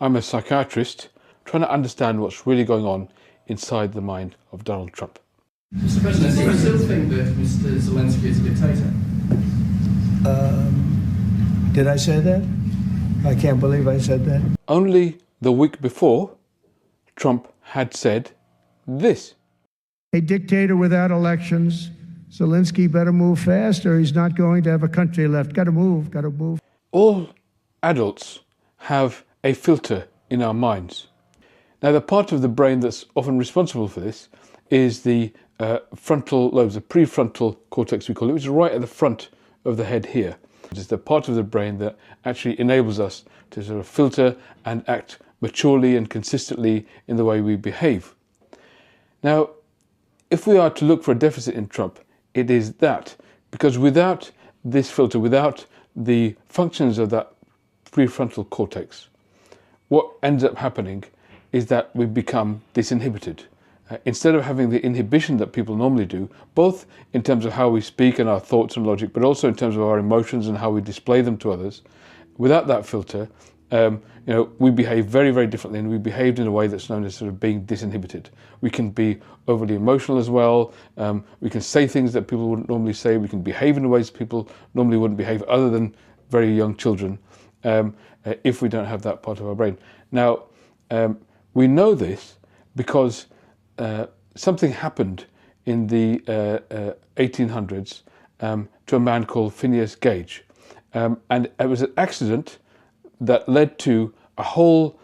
I'm a psychiatrist trying to understand what's really going on inside the mind of Donald Trump. Mr. President, do you still think that Mr. Zelensky is a dictator? Did I say that? I can't believe I said that. Only the week before, Trump had said this. A dictator without elections. Zelensky better move fast or he's not going to have a country left. Got to move, got to move. All adults have a filter in our minds. Now, the part of the brain that's often responsible for this is the frontal lobes, the prefrontal cortex we call it, which is right at the front of the head here. It's the part of the brain that actually enables us to sort of filter and act maturely and consistently in the way we behave. Now, if we are to look for a deficit in Trump, it is that, because without this filter, without the functions of that prefrontal cortex, what ends up happening is that we become disinhibited. Instead of having the inhibition that people normally do, both in terms of how we speak and our thoughts and logic, but also in terms of our emotions and how we display them to others, without that filter, we behave very, very differently, and we behaved in a way that's known as sort of being disinhibited. We can be overly emotional as well. We can say things that people wouldn't normally say. We can behave in ways people normally wouldn't behave, other than very young children, if we don't have that part of our brain. Now, we know this because something happened in the 1800s to a man called Phineas Gage. And it was an accident that led to a whole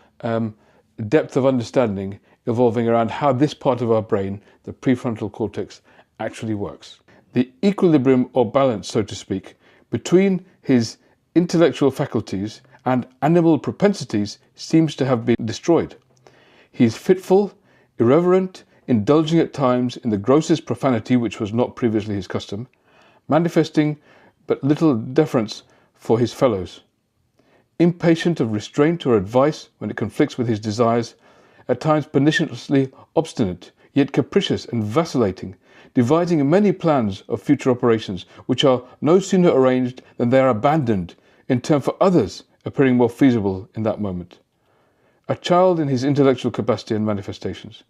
depth of understanding evolving around how this part of our brain, the prefrontal cortex, actually works. The equilibrium or balance, so to speak, between his intellectual faculties and animal propensities seems to have been destroyed. He is fitful, irreverent, indulging at times in the grossest profanity, which was not previously his custom, manifesting but little deference for his fellows, impatient of restraint or advice when it conflicts with his desires, at times perniciously obstinate, yet capricious and vacillating, devising many plans of future operations, which are no sooner arranged than they are abandoned, in turn for others appearing more feasible in that moment. A child in his intellectual capacity and manifestations.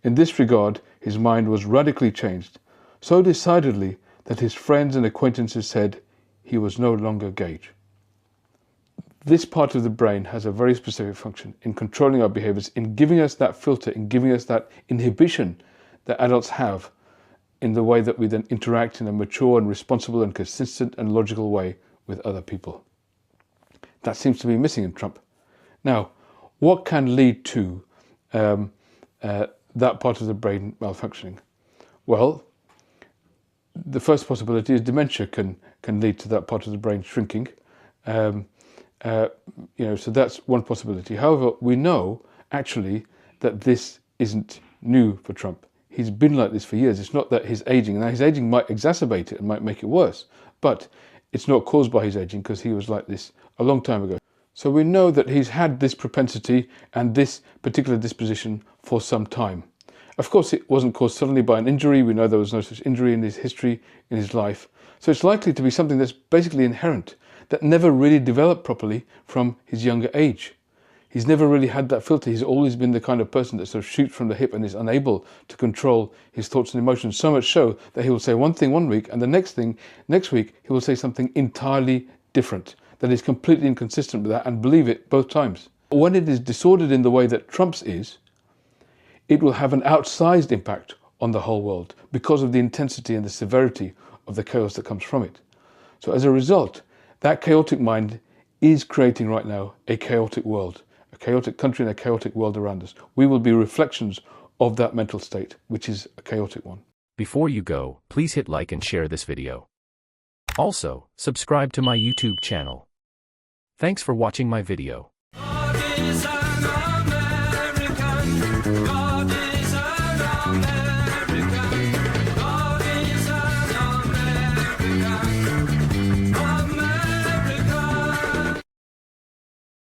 In this regard, his mind was radically changed, so decidedly that his friends and acquaintances said he was no longer Gage. This part of the brain has a very specific function in controlling our behaviors, in giving us that filter, in giving us that inhibition that adults have in the way that we then interact in a mature and responsible and consistent and logical way with other people. That seems to be missing in Trump. Now, what can lead to that part of the brain malfunctioning? Well, the first possibility is dementia can lead to that part of the brain shrinking. So that's one possibility. However, we know actually that this isn't new for Trump. He's been like this for years. It's not that his aging, now his aging might exacerbate it and might make it worse, but it's not caused by his aging, because he was like this a long time ago. So we know that he's had this propensity and this particular disposition for some time. Of course, it wasn't caused suddenly by an injury. We know there was no such injury in his history, in his life. So it's likely to be something that's basically inherent, that never really developed properly from his younger age. He's never really had that filter. He's always been the kind of person that sort of shoots from the hip and is unable to control his thoughts and emotions, so much so that he will say one thing one week and the next week he will say something entirely different that is completely inconsistent with that, and believe it both times. When it is disordered in the way that Trump's is, it will have an outsized impact on the whole world because of the intensity and the severity of the chaos that comes from it. So as a result, that chaotic mind is creating right now a chaotic world, a chaotic country and a chaotic world around us. We will be reflections of that mental state, which is a chaotic one. Before you go, please hit like and share this video. Also, subscribe to my YouTube channel. Thanks for watching my video. God is an American. God is